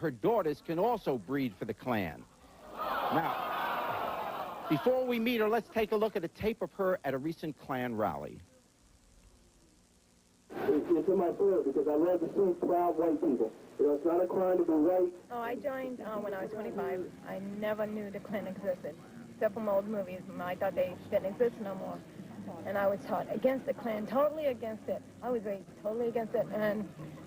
her daughters can also breed for the Klan. Now, before we meet her, let's take a look at a tape of her at a recent Klan rally. It's in my blood because I love to see proud white people. You know, it's not a crime to be white. Oh, I joined when I was 25. I never knew the Klan existed, except from old movies. I thought they didn't exist no more. And I was taught against the Klan, totally against it. I was raised totally against it,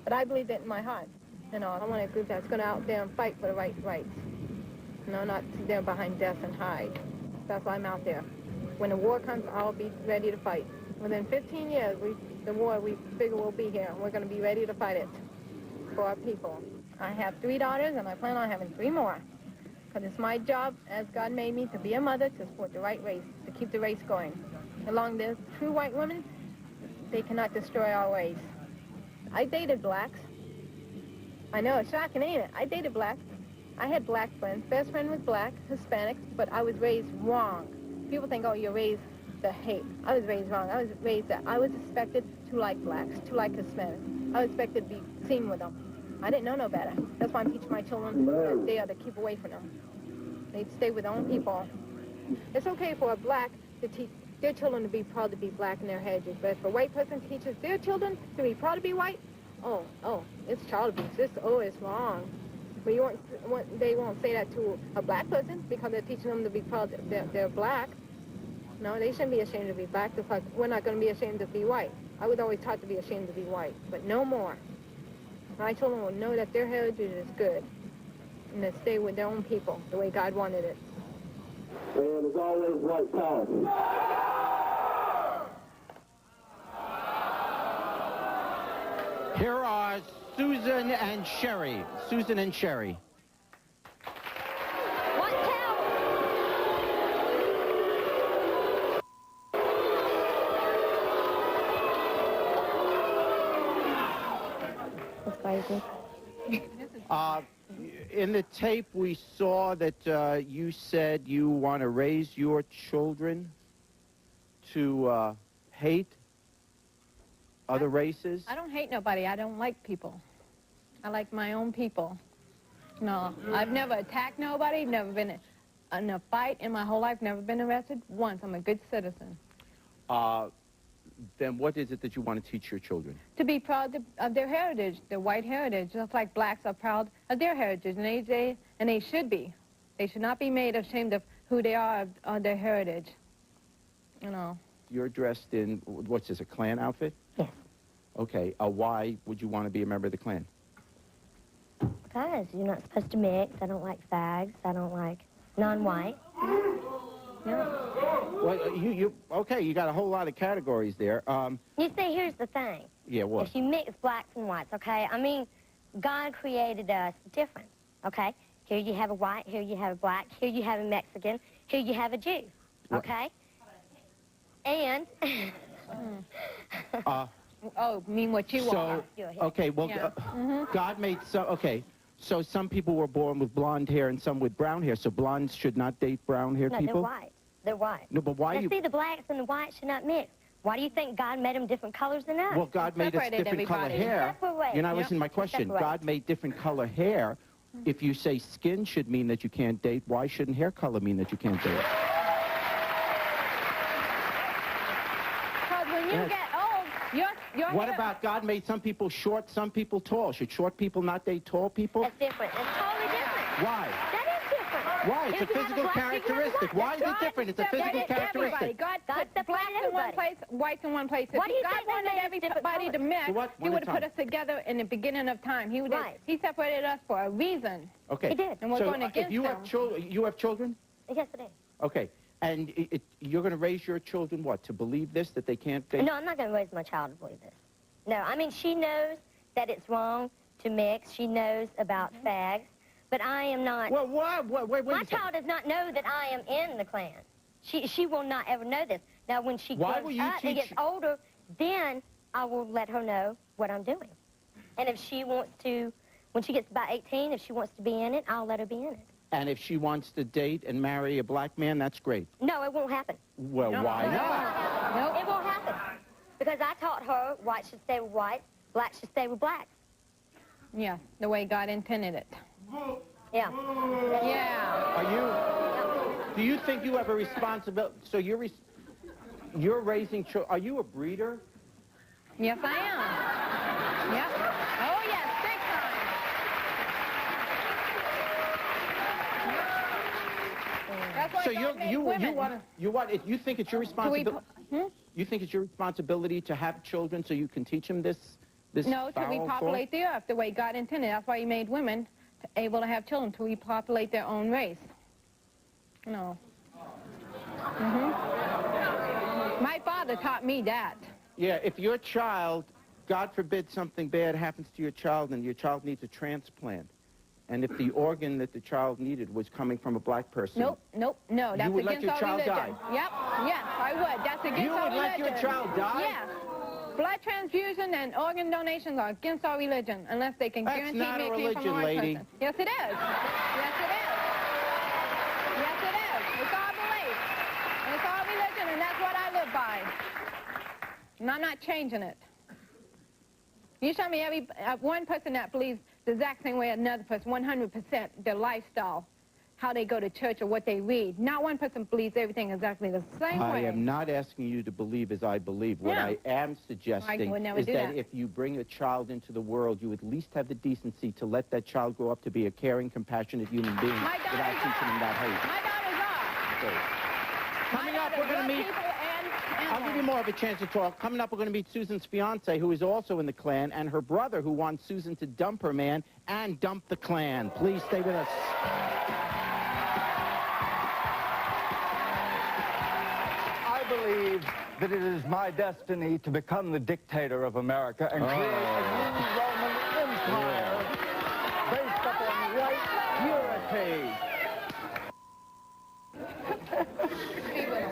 but I believed it in my heart. You know, I want a group that's going to out there and fight for the rights. You know, not sit there behind desks and hide. That's why I'm out there. When the war comes, I'll be ready to fight. Within 15 years, the war, we figure we'll be here, and we're going to be ready to fight it for our people. I have 3 daughters, and I plan on having 3 more. Because it's my job, as God made me, to be a mother, to support the right race, to keep the race going. Along the true white women, they cannot destroy our race. I dated blacks. I know, it's shocking, ain't it? I dated blacks. I had black friends. Best friend was black, Hispanic, but I was raised wrong. People think, oh, you're raised to hate. I was raised wrong. I was raised that I was expected to like blacks, to like Hispanics. I was expected to be seen with them. I didn't know no better. That's why I'm teaching my children that they are to keep away from them. They stay with their own people. It's okay for a black to teach their children to be proud to be black in their heritage, but if a white person teaches their children to be proud to be white, oh, it's child abuse. It's wrong. But they won't say that to a black person because they're teaching them to be proud that they're black. No, they shouldn't be ashamed to be black, just like we're not going to be ashamed to be white. I was always taught to be ashamed to be white, but no more. My children will know that their heritage is good and to stay with their own people the way God wanted it. And there's always white power. Here are Susan and Sherry. Susan and Sherry. What town? That's crazy. In the tape, we saw that you said you want to raise your children to hate other races. I don't hate nobody. I don't like people. I like my own people. No, I've never attacked nobody, never been in a fight in my whole life, never been arrested once. I'm a good citizen. Then what is it that you want to teach your children? To be proud of their heritage, their white heritage, just like blacks are proud of their heritage, and they should be. They should not be made ashamed of who they are, of their heritage. You know. You're dressed in, what's this, a Klan outfit? Yes. Okay, why would you want to be a member of the Klan? Because you're not supposed to mix. I don't like fags. I don't like non-white. No. Well, okay, you got a whole lot of categories there. You see, here's the thing. Yeah, what? If you mix blacks and whites, okay? I mean, God created us different, okay? Here you have a white, here you have a black, here you have a Mexican, here you have a Jew, okay? And... mean what you want. Okay, well, Yeah. God made so some people were born with blonde hair and some with brown hair, so blondes should not date brown hair no, people? they're white. They're white. No, but why now, see, the blacks and the whites should not mix. Why do you think God made them different colors than us? Well, God made us different color hair. You're not listening to my question. God made different color hair. If you say skin should mean that you can't date, why shouldn't hair color mean that you can't date? Because when you get old, your What hair... about God made some people short, some people tall? Should short people not date tall people? That's different. It's totally different. Why? That is different. Why? It's a If you have physical black, you have a characteristic. white. Why is it different? It's a physical characteristic. God God put separated blacks in one everybody. place, whites in one place. If Why do you God think they wanted made us different everybody to colors? mix, So what? he One would at have a put us together in the beginning of time. Right. He separated us for a reason. Okay. He did. And we're so going against if you him. have children, you have children? Yes, it is. Okay. And you're going to raise your children, what, to believe this, that they can't date? No, I'm not going to raise my child to believe this. No, I mean, she knows that it's wrong to mix. She knows about fags. But I am not... Well, wait my child does not know that I am in the Klan. She will not ever know this. Now, when she grows up and gets older, then I will let her know what I'm doing. And if she wants to, when she gets about 18, if she wants to be in it, I'll let her be in it. And if she wants to date and marry a black man, that's great. No, it won't happen. Well, why not? No, it won't happen. Because I taught her white should stay with white, black should stay with blacks. Yeah, the way God intended it. Yeah. Yeah. Are you? Do you think you have a responsibility? So you're raising children. Are you a breeder? Yes, I am. Yep. Oh, yes, big time. That's why So God made women. you think it's your responsibility? You think it's your responsibility to have children so you can teach them this No, to foul repopulate the earth the way God intended. That's why he made women able to have children, to repopulate their own race. No. My father taught me that. Yeah, if your child, God forbid something bad happens to your child and your child needs a transplant, and if the organ that the child needed was coming from a black person... Nope, no, that's you would against let your our child religion. die? Yep, yes, I would. That's against our religion. You would let your child die? Yes. Blood transfusion and organ donations are against our religion, unless they can guarantee me it came from a white person. Yes, it is. Yes, it is. Yes, it is. It's our belief. It's our religion, and that's what I live by. And I'm not changing it. You show me one person that believes the exact same way another person, 100%, their lifestyle, how they go to church or what they read. Not one person believes everything exactly the same way. I am not asking you to believe as I believe. What I am suggesting is that if you bring a child into the world, you at least have the decency to let that child grow up to be a caring, compassionate human being without teaching them that hate. My daughters are. Coming up, we're going to meet... I'll give you more of a chance to talk. Coming up, we're going to meet Susan's fiance, who is also in the Klan, and her brother, who wants Susan to dump her man and dump the Klan. Please stay with us. I believe that it is my destiny to become the dictator of America and create a new Roman Empire based upon white purity.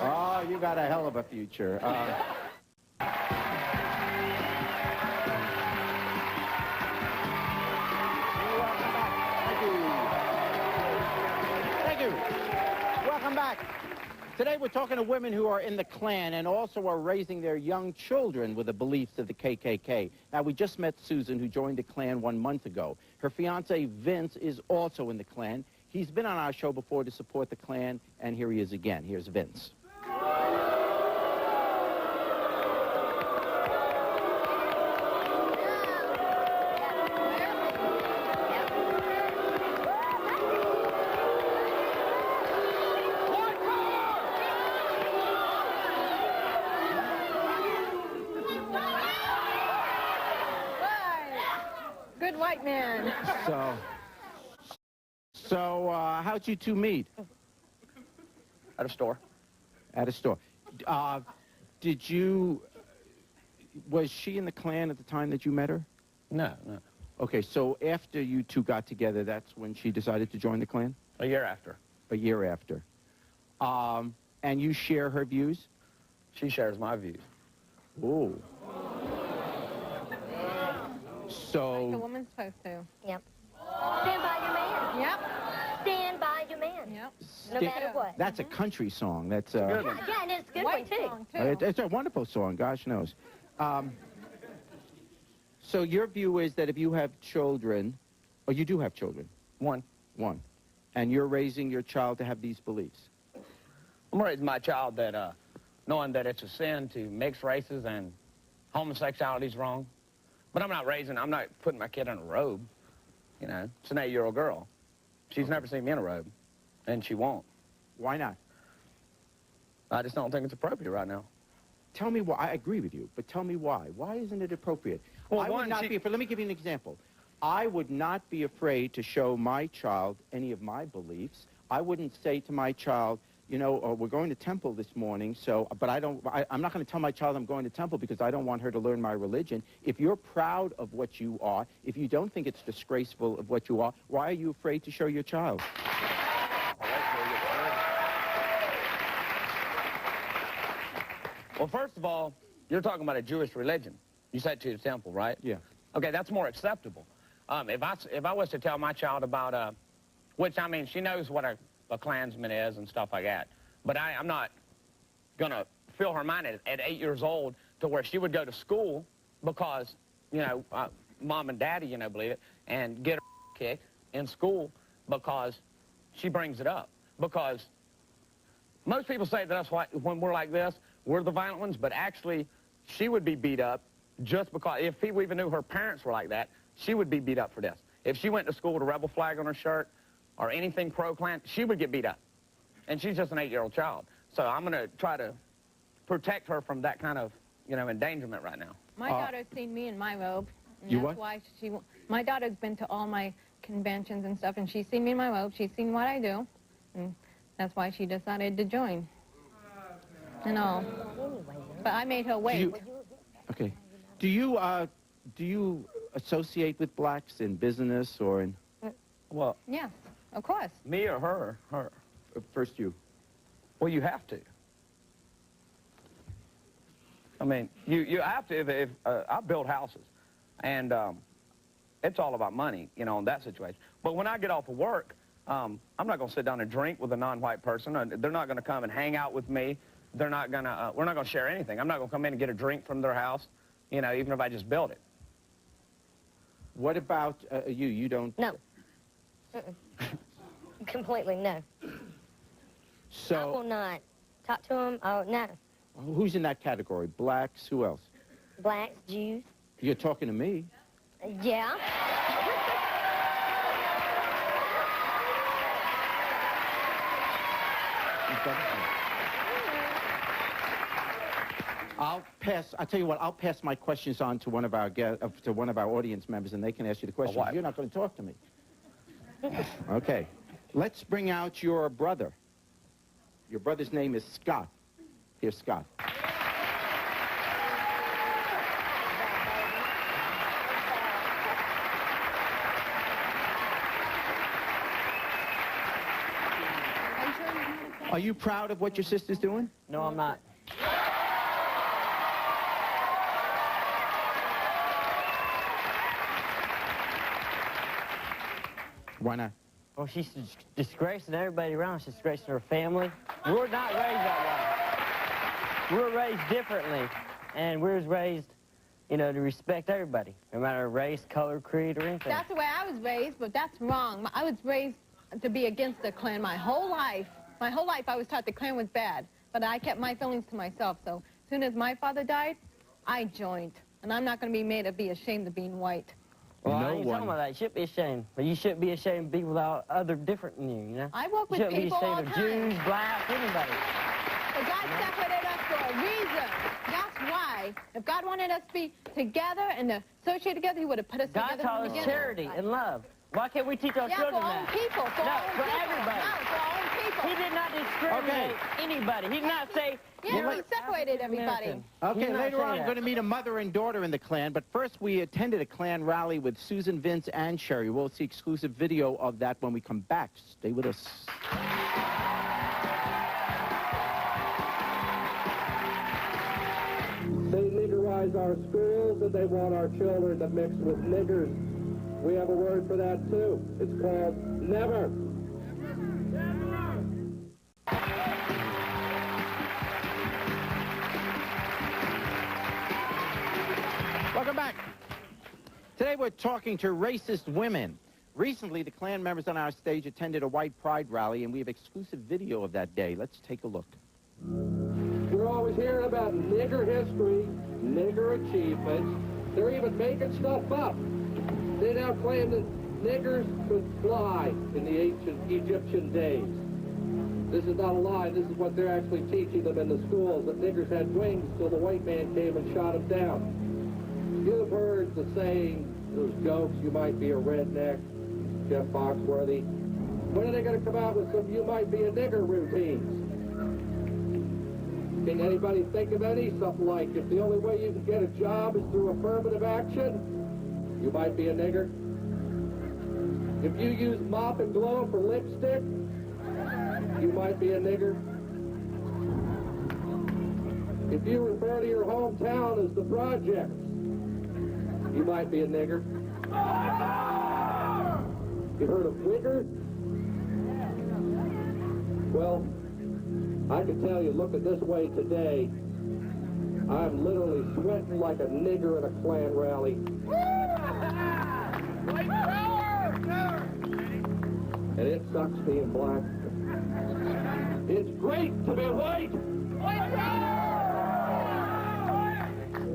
Oh, you got a hell of a future. Thank you. Welcome back. Today we're talking to women who are in the Klan and also are raising their young children with the beliefs of the KKK. Now, we just met Susan, who joined the Klan 1 month ago. Her fiancé, Vince, is also in the Klan. He's been on our show before to support the Klan, and here he is again. Here's Vince. Good white man. So, how'd you two meet? At a store. At a store. Was she in the Klan at the time that you met her? No. Okay, so after you two got together, that's when she decided to join the Klan? A year after. A year after. And you share her views? She shares my views. Oh. So... Like a woman's supposed to. Yep. Stand by your man. Yep. Stand by your man. Yep. No matter what. That's a country song. That's Yeah, and it's a good one, too. Song, too. It's a wonderful song, gosh knows. So your view is that if you have children, or you do have children? One. And you're raising your child to have these beliefs? I'm raising my child that, knowing that it's a sin to mix races and homosexuality is wrong. But I'm not putting my kid in a robe. You know, it's an 8-year-old girl. She's never seen me in a robe, and she won't. Why not? I just don't think it's appropriate right now. Tell me why. I agree with you, but tell me why. Why isn't it appropriate? Well, I would not be afraid. Let me give you an example. I would not be afraid to show my child any of my beliefs. I wouldn't say to my child, you know, we're going to temple this morning, but I'm not going to tell my child I'm going to temple because I don't want her to learn my religion. If you're proud of what you are, if you don't think it's disgraceful of what you are, why are you afraid to show your child? Well, first of all, you're talking about a Jewish religion. You said to the temple, right? Yeah. Okay, that's more acceptable. If I was to tell my child about, which, I mean, she knows what a Klansman is and stuff like that, but I'm not going to fill her mind at 8 years old to where she would go to school because, you know, mom and daddy, you know, believe it, and get her kicked in school because she brings it up. Because most people say that us, when we're like this, we're the violent ones, but actually she would be beat up just because, if people even knew her parents were like that, she would be beat up for this. If she went to school with a rebel flag on her shirt or anything pro-Klan, she would get beat up. And she's just an 8-year-old child. So I'm going to try to protect her from that kind of, you know, endangerment right now. My daughter's seen me in my robe. And you that's what? why my daughter's been to all my conventions and stuff, and she's seen me in my robe. She's seen what I do. And that's why she decided to join. And all. But I made her wait. Okay. Do you associate with blacks in business or in... Well, Yes, of course. me or her? Her. First you. Well, you have to. I mean, you have to. If I build houses, and it's all about money, you know, in that situation. But when I get off of work, I'm not going to sit down and drink with a non-white person. They're not going to come and hang out with me. They're not going to. We're not going to share anything. I'm not going to come in and get a drink from their house, you know, even if I just build it. What about you? You don't... No. Completely no. So... I will not talk to him. Oh, no. Who's in that category? Blacks? Who else? Blacks, Jews. You're talking to me. Yeah. I'll tell you what, I'll pass my questions on to one of our audience members, and they can ask you the questions. You're not going to talk to me. Okay. Let's bring out your brother. Your brother's name is Scott. Here's Scott. Are you proud of what your sister's doing? No, I'm not. Why not? Well, she's disgracing everybody around. She's disgracing her family. We're not raised that way. We're raised differently. And we're raised, you know, to respect everybody, no matter race, color, creed, or anything. That's the way I was raised, but that's wrong. I was raised to be against the Klan my whole life. My whole life I was taught the Klan was bad, but I kept my feelings to myself. So as soon as my father died, I joined. And I'm not going to be made to be ashamed of being white. Well, I ain't talking about that. You shouldn't be ashamed. But you shouldn't be ashamed to be without other different than you, you know? I work with you people all the be time. ashamed of Jews, blacks, anybody. But God separated us for a reason. That's why. If God wanted us to be together and to associate together, he would have put us God together taught from the us beginning. charity and love. Why can't we teach our Yeah, children for our that? own people. For No, our own for people. everybody. No, for our own people. He did not discriminate anybody. He did not say... Yeah, he separated everybody. Okay, later on, we're going to meet a mother and daughter in the Klan, but first we attended a Klan rally with Susan, Vince, and Sherry. We'll see exclusive video of that when we come back. Stay with us. They niggerize our schools, and they want our children to mix with niggers. We have a word for that, too. It's called never. Welcome back. Today we're talking to racist women. Recently, the Klan members on our stage attended a white pride rally, and we have exclusive video of that day. Let's take a look. We're always hearing about nigger history, nigger achievements. They're even making stuff up. They now claim that niggers could fly in the ancient Egyptian days. This is not a lie. This is what they're actually teaching them in the schools, that niggers had wings until the white man came and shot them down. You've heard the saying, those jokes, you might be a redneck, Jeff Foxworthy. When are they going to come out with some you might be a nigger routines? Can anybody think of any? Something like, if the only way you can get a job is through affirmative action, you might be a nigger. If you use mop and glow for lipstick, you might be a nigger. If you refer to your hometown as the projects, you might be a nigger. You heard of wiggers? Well, I can tell you, looking this way today, I'm literally sweating like a nigger at a Klan rally. and it sucks being black. It's great to be white!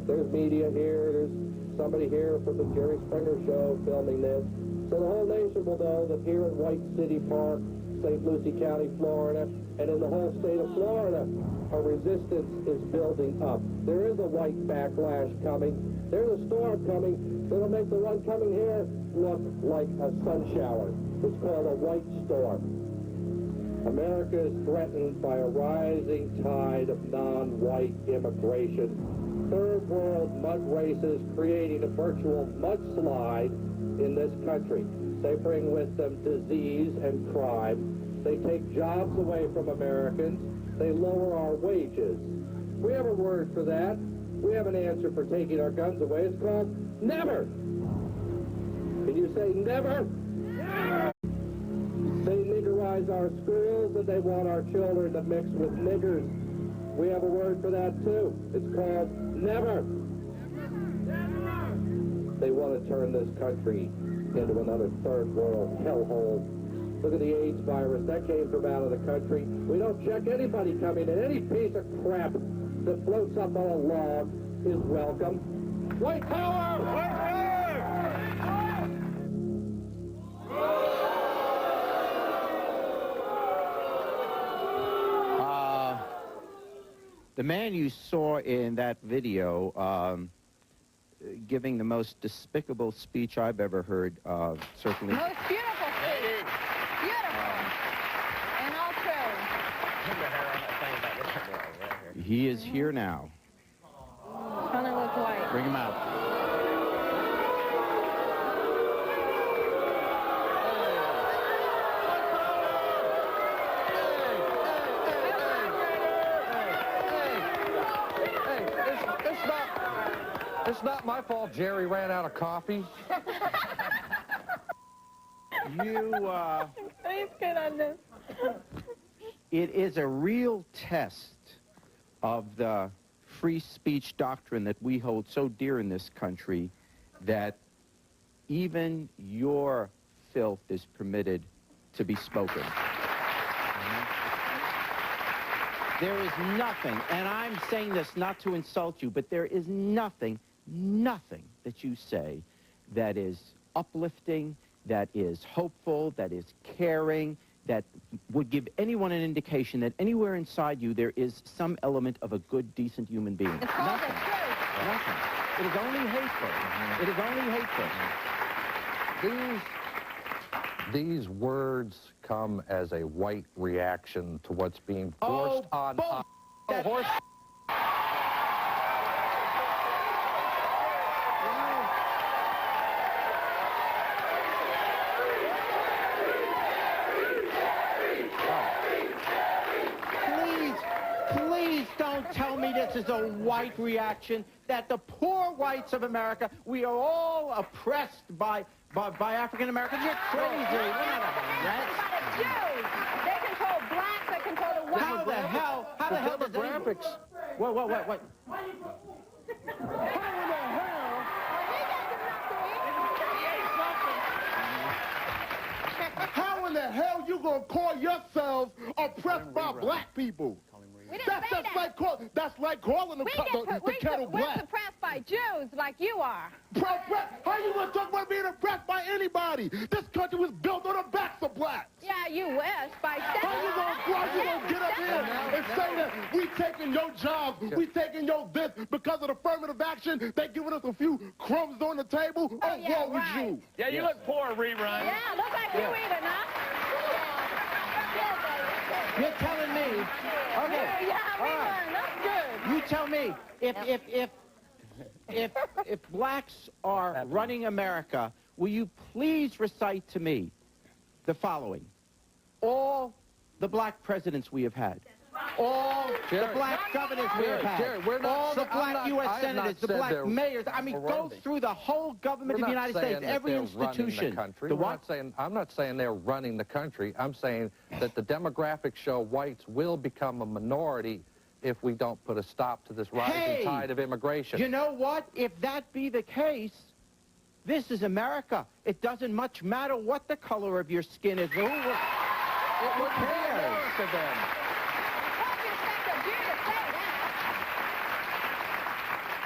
There's media here, there's somebody here from the Jerry Springer Show filming this. So the whole nation will know that here in White City Park, St. Lucie County, Florida, and in the whole state of Florida, a resistance is building up. There is a white backlash coming. There's a storm coming that'll make the one coming here look like a sun shower. It's called a white storm. America is threatened by a rising tide of non-white immigration. Third world mud races creating a virtual mudslide in this country. They bring with them disease and crime. They take jobs away from Americans. They lower our wages. We have a word for that. We have an answer for taking our guns away. It's called never. Can you say never? Never. They niggerize our schools and they want our children to mix with niggers. We have a word for that too. It's called never. Never. They want to turn this country into another third world hellhole. Look at the AIDS virus. That came from out of the country. We don't check anybody coming in. Any piece of crap that floats up on a log is welcome. White power! White power! The man you saw in that video giving the most despicable speech I've ever heard, certainly. Most beautiful speech. Beautiful. And all true. He is here now. Color looks white. Bring him out. It's not my fault Jerry ran out of coffee. Please get on this. It is a real test of the free speech doctrine that we hold so dear in this country that even your filth is permitted to be spoken. There is nothing, and I'm saying this not to insult you, but there is nothing that you say that is uplifting, that is hopeful, that is caring, that would give anyone an indication that anywhere inside you there is some element of a good, decent human being. It's called Nothing. the truth. Nothing. It is only hateful. It is only hateful. These words come as a white reaction to what's being forced on that horse. Please don't tell me this is a white reaction, that the poor whites of America, we are all oppressed by African Americans. You're crazy. We're not oppressed. Jews. They control blacks. They control the whites. How the hell does Demographics. What? How in the hell you gonna call yourselves oppressed by black people? We didn't say that. That's like calling the kettle We're black. suppressed by Jews like you are. How you gonna talk about being oppressed by anybody? This country was built on the backs of blacks. Yeah, you wish. By How you gonna get up here and say that we taking your jobs, we taking your this because of affirmative action? They giving us a few crumbs on the table. Oh, yeah, woe is you. Yeah, you look poor, rerun. Yeah, look like you eating, huh? You're telling me. Okay. Yeah, All right. that's good. You tell me if blacks are running America, will you please recite to me the following: all the black presidents we have had, all the black governors we have had, all the black U.S. senators, the black mayors. I mean, go through the whole government of the United States, every institution. I'm not saying they're running the country. I'm saying that the demographics show whites will become a minority if we don't put a stop to this rising tide of immigration. You know what? If that be the case, This is America. It doesn't much matter what the color of your skin is. Who cares? America then.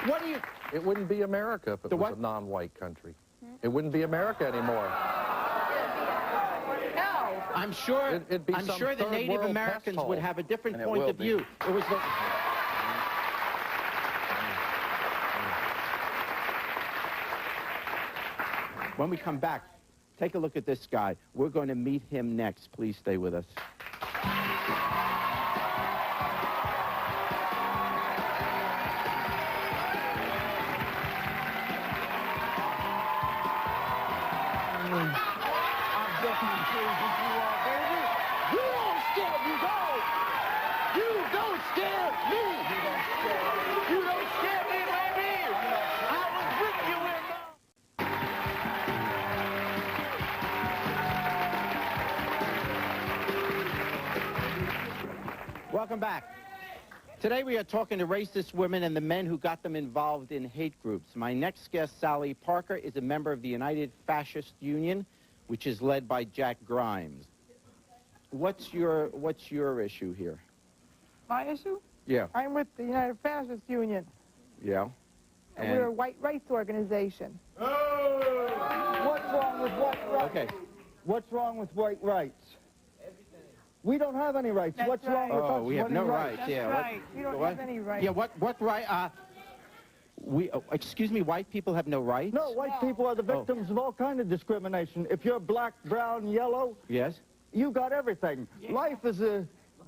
What do you... It wouldn't be America if it was a non-white country. It wouldn't be America anymore. I'm sure, I'm sure the Native Americans would have a different point of view. It was the... When we come back, take a look at this guy. We're going to meet him next. Please stay with us. Welcome back. Today we are talking to racist women and the men who got them involved in hate groups. My next guest, Sally Parker, is a member of the United Fascist Union, which is led by Jack Grimes. What's your issue here? My issue? Yeah. I'm with the United Fascist Union. Yeah. And we're a white rights organization. What's wrong with white rights? Okay. What's wrong with white rights? We don't have any rights. That's What's wrong with us? Oh, we have no rights. That's Yeah. right. We don't have any rights. Yeah. What right? Excuse me. White people have no rights. No, white people are the victims of all kind of discrimination. If you're black, brown, yellow, Yes. you got everything. Life is a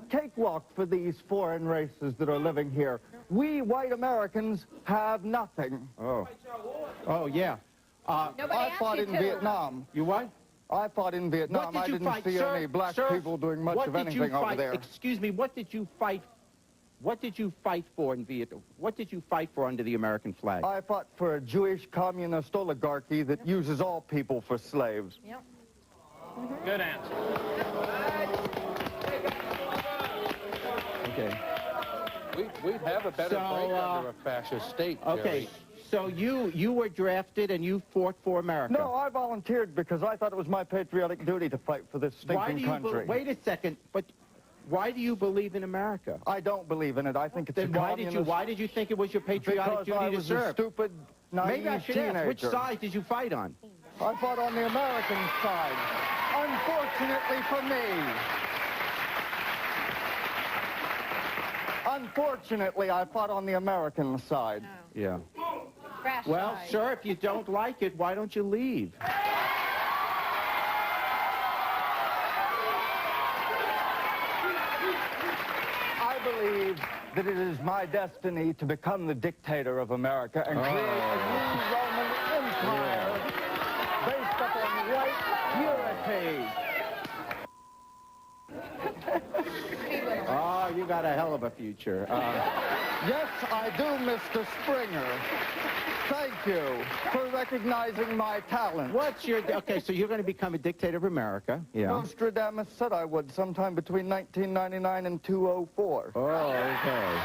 cakewalk for these foreign races that are living here. We white Americans have nothing. Oh. Oh yeah. I fought in Vietnam. You what? I fought in Vietnam. What I did you didn't fight, see sir? any black Sir, people doing much of anything over there. Excuse me. What did you fight? What did you fight for in Vietnam? What did you fight for under the American flag? I fought for a Jewish communist oligarchy that uses all people for slaves. Yep. Good answer. Okay. We'd have a better break under a fascist state, Jerry. Okay. So you were drafted and you fought for America. No, I volunteered because I thought it was my patriotic duty to fight for this stinking country. Wait a second, but why do you believe in America? I don't believe in it. I think it's Then a why did you think it was your patriotic because I duty to was serve? a stupid, naive Maybe I should teenager. ask, which side did you fight on? I fought on the American side. Unfortunately for me. Unfortunately, I fought on the American side. Yeah. Crash Well, side. sir, if you don't like it, why don't you leave? I believe that it is my destiny to become the dictator of America and create a new Roman Empire based upon white purity. Oh, you got a hell of a future. Yes, I do, Mr. Springer. Thank you for recognizing my talent. Okay, so you're going to become a dictator of America. Yeah. Nostradamus said I would sometime between 1999 and 204. Oh, okay.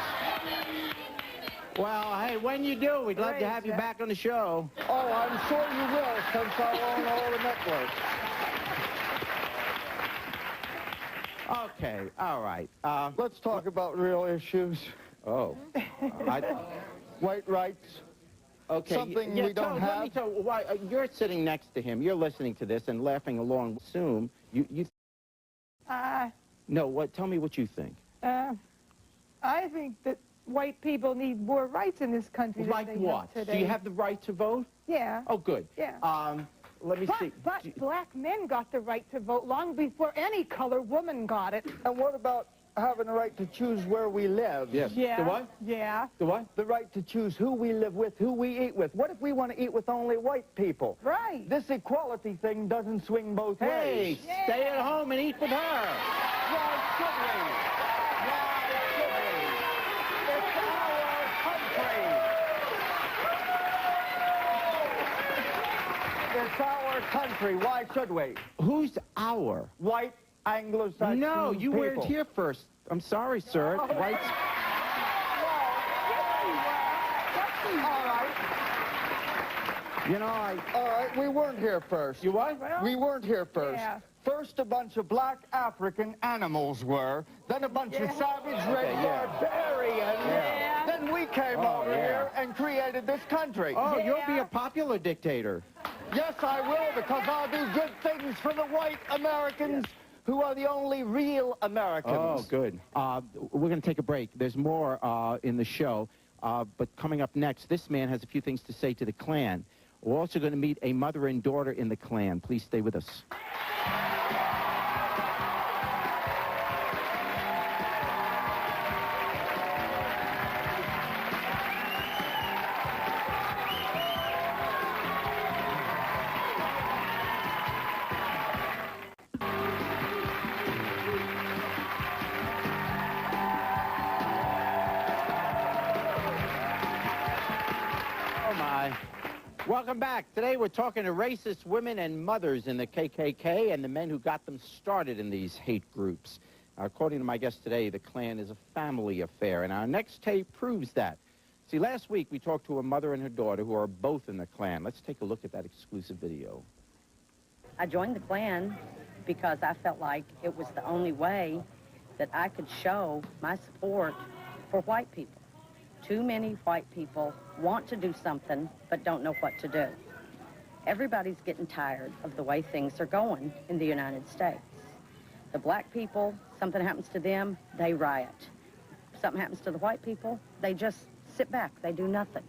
Well, hey, when you do, we'd love to have you back on the show. Oh, I'm sure you will, since I own all the networks. Okay, all right. Let's talk about real issues. Oh. White rights. Okay. Something we don't have. Let me tell why you're sitting next to him. You're listening to this and laughing along. Assume you. No. What? Tell me what you think. I think that white people need more rights in this country Like than they what? have today. Do you have the right to vote? Yeah. Oh, good. Yeah. Let me see. But black men got the right to vote long before any color woman got it. And what about having the right to choose where we live? Yes. Yeah. The what? Yeah. The what? The right to choose who we live with, who we eat with. What if we want to eat with only white people? Right. This equality thing doesn't swing both Hey, ways. stay at home and eat with her. Why should we? Why should we? It's our country. It's our country. Why should we? Who's our? White Anglo-Saxon No, you people. weren't here first. I'm sorry, sir. Oh. Whites. All right. You know, All right, we weren't here first. You what? We weren't here first. Yeah. First, a bunch of black African animals were. Then a bunch of savage red barbarians. Yeah. Then we came over here and created this country. Oh, you'll be a popular dictator. Yes, I will, because I'll do good things for the white Americans who are the only real Americans. Oh, good. We're going to take a break. There's more in the show. But coming up next, this man has a few things to say to the Klan. We're also going to meet a mother and daughter in the Klan. Please stay with us. Oh, my. Welcome back. Today we're talking to racist women and mothers in the KKK and the men who got them started in these hate groups. According to my guest today, the Klan is a family affair, and our next tape proves that. See, last week we talked to a mother and her daughter who are both in the Klan. Let's take a look at that exclusive video. I joined the Klan because I felt like it was the only way that I could show my support for white people. Too many white people want to do something but don't know what to do. Everybody's getting tired of the way things are going in the United States. The black people, something happens to them, they riot. Something happens to the white people, they just sit back, they do nothing.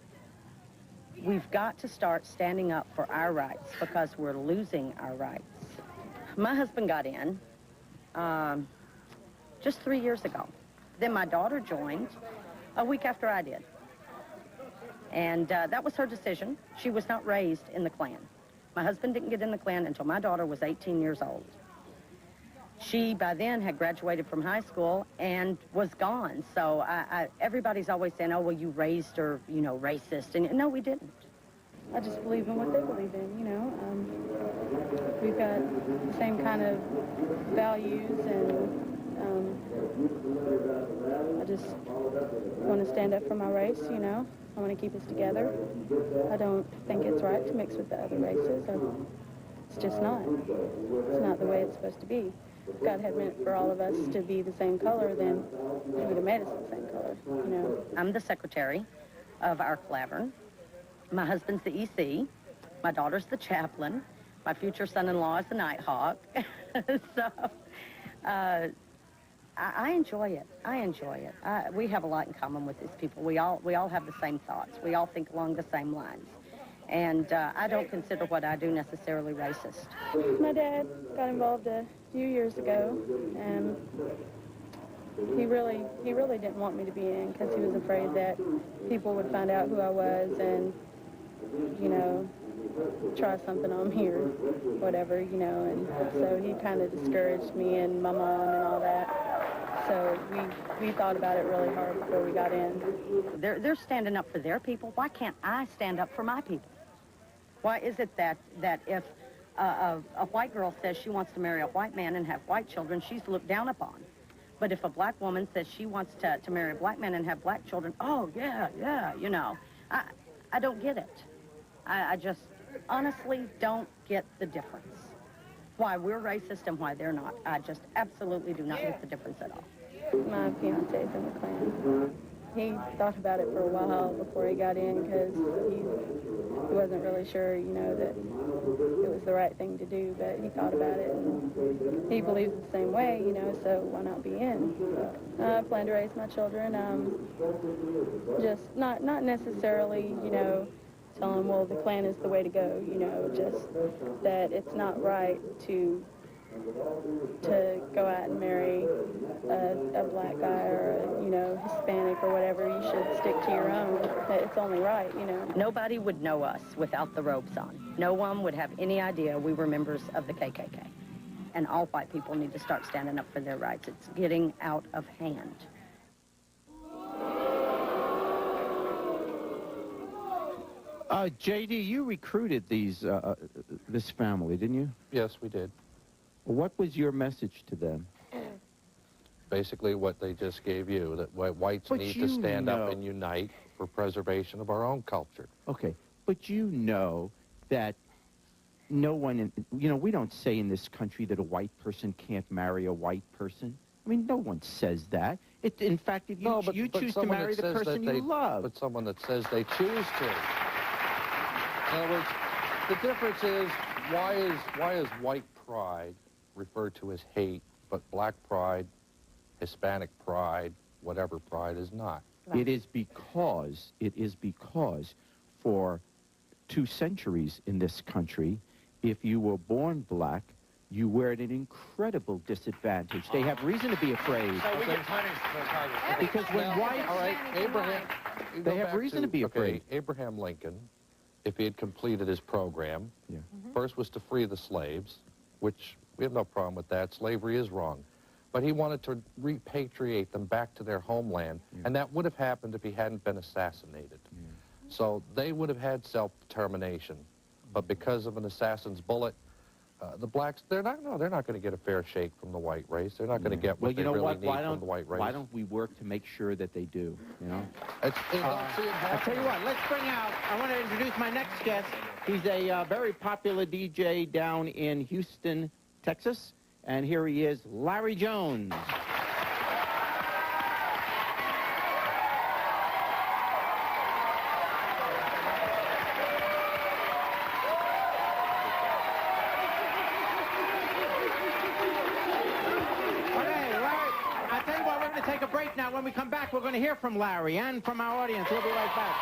We've got to start standing up for our rights because we're losing our rights. My husband got in just 3 years ago. Then my daughter joined a week after I did. And that was her decision. She was not raised in the Klan. My husband didn't get in the Klan until my daughter was 18 years old. She, by then, had graduated from high school and was gone. So everybody's always saying, oh, well, you raised her, you know, racist. And no, we didn't. I just believe in what they believe in, you know. We've got the same kind of values, and I just want to stand up for my race, you know. I want to keep us together. I don't think it's right to mix with the other races. It's just not. It's not the way it's supposed to be. If God had meant for all of us to be the same color, then He would have made us the same color, you know. I'm the secretary of our clavern. My husband's the EC. My daughter's the chaplain. My future son-in-law is the Nighthawk. So I enjoy it. I enjoy it. We have a lot in common with these people. We all have the same thoughts. We all think along the same lines. And I don't consider what I do necessarily racist. My dad got involved a few years ago, and he really didn't want me to be in because he was afraid that people would find out who I was and, you know, try something on me or whatever, you know, and so he kind of discouraged me and my mom and all that. So we thought about it really hard before we got in. They're standing up for their people. Why can't I stand up for my people? Why is it that if a white girl says she wants to marry a white man and have white children, she's looked down upon? But if a black woman says she wants to marry a black man and have black children, oh, yeah, you know. I don't get it. I just honestly don't get the difference. Why we're racist and why they're not. I just absolutely do not get the difference at all. My fiance's in the Klan. He thought about it for a while before he got in because he wasn't really sure, you know, that it was the right thing to do, but he thought about it and he believes the same way, you know, so why not be in? I plan to raise my children, just not necessarily, you know, tell them, well, the Klan is the way to go, you know, just that it's not right to go out and marry a black guy or a, you know, Hispanic or whatever. You should stick to your own. It's only right, you know. Nobody would know us without the robes on. No one would have any idea we were members of the KKK. And all white people need to start standing up for their rights. It's getting out of hand. J.D., you recruited this family, didn't you? Yes, we did. What was your message to them? Basically what they just gave you, that whites need to stand up and unite for preservation of our own culture. Okay, but you know that no one, we don't say in this country that a white person can't marry a white person. I mean, no one says that. In fact, if you choose to marry the person you love. But someone that says they choose to. In other words, the difference is, why is white pride referred to as hate, but black pride, Hispanic pride, whatever pride is not? It is because for 2 centuries in this country, if you were born black, you were at an incredible disadvantage. They have reason to be afraid. So we get punished for Congress. Because when whites... All right, Abraham... They have reason to be afraid. Abraham Lincoln, if he had completed his program, first was to free the slaves, which we have no problem with that. Slavery is wrong. But he wanted to repatriate them back to their homeland, and that would have happened if he hadn't been assassinated. So they would have had self-determination. But because of an assassin's bullet, the blacks, they're not going to get a fair shake from the white race. They're not going to get what they really need from the white race. Why don't we work to make sure that they do, I'll tell you what, let's bring out, I want to introduce my next guest. He's a very popular DJ down in Houston, Texas. And here he is, Larry Jones. Take a break now. When we come back, we're going to hear from Larry and from our audience. We'll be right back.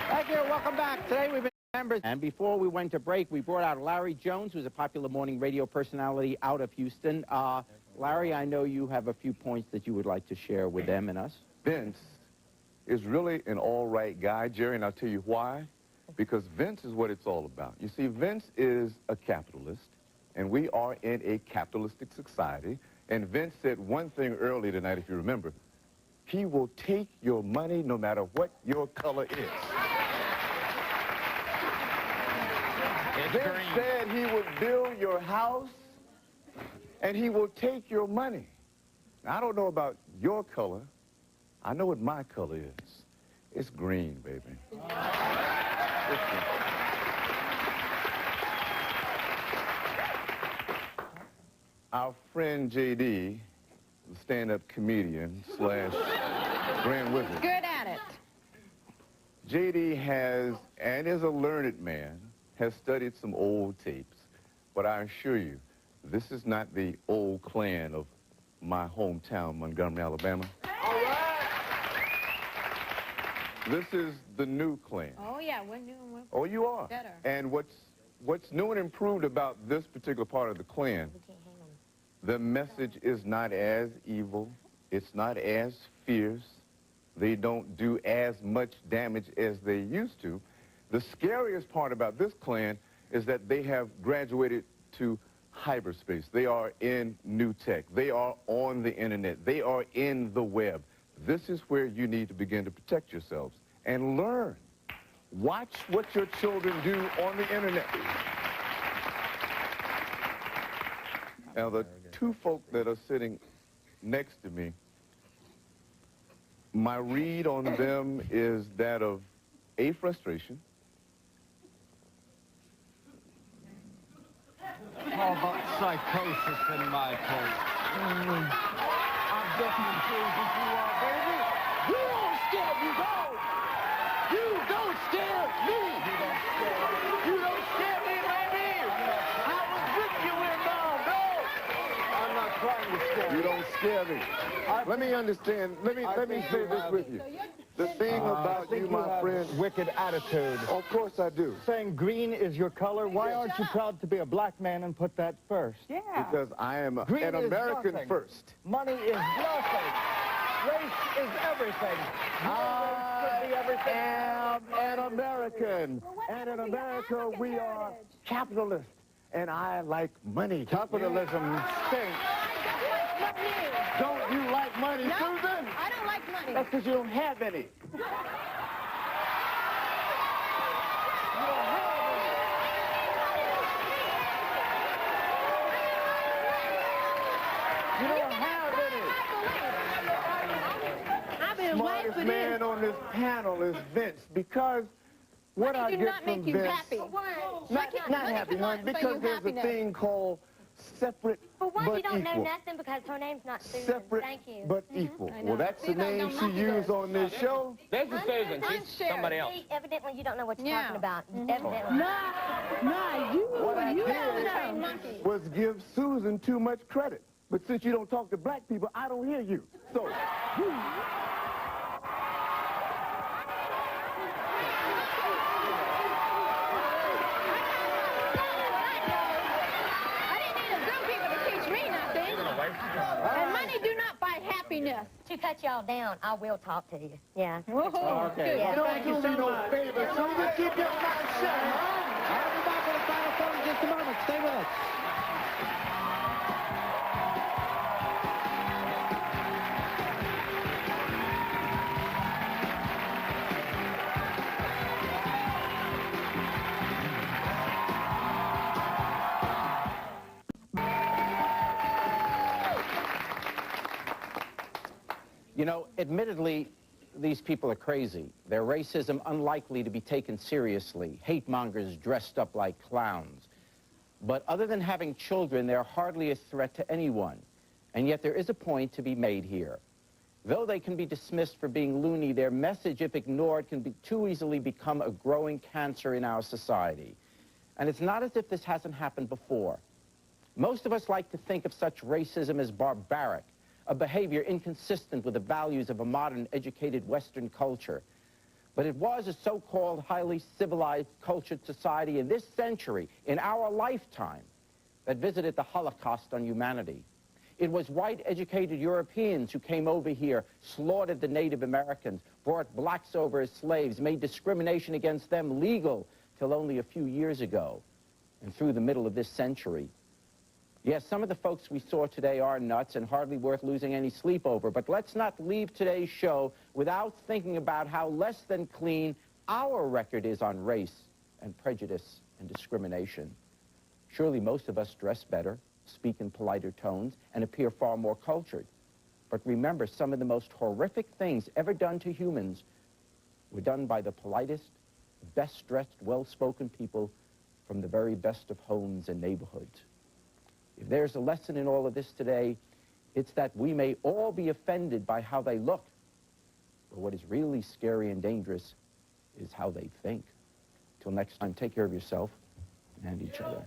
Thank you. Welcome back. Today we've been members. And before we went to break, we brought out Larry Jones, who's a popular morning radio personality out of Houston. Larry, I know you have a few points that you would like to share with them and us. Vince is really an all-right guy, Jerry, and I'll tell you why. Because Vince is what it's all about. You see, Vince is a capitalist, and we are in a capitalistic society. And Vince said one thing earlier tonight, if you remember. He will take your money no matter what your color is. Vince said he would build your house, and he will take your money. Now, I don't know about your color. I know what my color is. It's green, baby. It's green. Our friend J.D., the stand-up comedian / Grand Wizard. Good at it. J.D. has, and is a learned man, has studied some old tapes, but I assure you, this is not the old Klan of my hometown, Montgomery, Alabama. All right. This is the new Klan. Oh, yeah, we're new and we're Oh, you are. better. And what's new and improved about this particular part of the Klan, the message is not as evil, it's not as fierce, they don't do as much damage as they used to. The scariest part about this Klan is that they have graduated to hyperspace. They are in new tech. They are on the internet. They are in the web. This is where you need to begin to protect yourselves and learn. Watch what your children do on the internet. Now, the two folk that are sitting next to me, my read on them is that of A, frustration. How about psychosis in my case? I'm just as crazy as you are, baby. You don't scare me, dog. You don't scare me. You don't scare me, baby. I was with you in now, dog. I'm not trying to scare you. You don't scare me. Let me understand. Let me say this with you. The thing about you, my friend... wicked attitude. Of course I do. Saying green is your color, why aren't you proud to be a black man and put that first? Yeah. Because I am Green an is American nothing. first. Money is nothing. Race is everything. I am an American. And in America, we are capitalists. And I like money. Capitalism stinks. Don't you like money, No, Susan? I don't like money. That's because you don't have any. You don't have any. Smartest man on this panel is Vince, because what I get from Vince, not happy, hon, because there's a thing called separate For one, but you don't know equal. nothing because her name's not Susan. Separate Thank you. but equal. Well, that's the name she used on this show. This is Susan. She's somebody else. See, evidently you don't know what you're talking about. Evidently. What I did was give Susan too much credit. But since you don't talk to black people, I don't hear you. So, And money do not buy happiness. To cut y'all down, I will talk to you. Yeah. okay. Yeah. Don't do me no favor, Susan. Keep your mouth shut. I'll be back with a final thought in just a moment. Stay with us. You know, admittedly, these people are crazy. Their racism unlikely to be taken seriously. Hate mongers dressed up like clowns. But other than having children, they're hardly a threat to anyone. And yet there is a point to be made here. Though they can be dismissed for being loony, their message, if ignored, can be too easily become a growing cancer in our society. And it's not as if this hasn't happened before. Most of us like to think of such racism as barbaric, a behavior inconsistent with the values of a modern, educated Western culture. But it was a so-called highly civilized, cultured society in this century, in our lifetime, that visited the Holocaust on humanity. It was white, educated Europeans who came over here, slaughtered the Native Americans, brought blacks over as slaves, made discrimination against them legal till only a few years ago, and through the middle of this century. Yes, some of the folks we saw today are nuts and hardly worth losing any sleep over, but let's not leave today's show without thinking about how less than clean our record is on race and prejudice and discrimination. Surely most of us dress better, speak in politer tones, and appear far more cultured. But remember, some of the most horrific things ever done to humans were done by the politest, best-dressed, well-spoken people from the very best of homes and neighborhoods. If there's a lesson in all of this today, it's that we may all be offended by how they look, but what is really scary and dangerous is how they think. Till next time, take care of yourself and each other.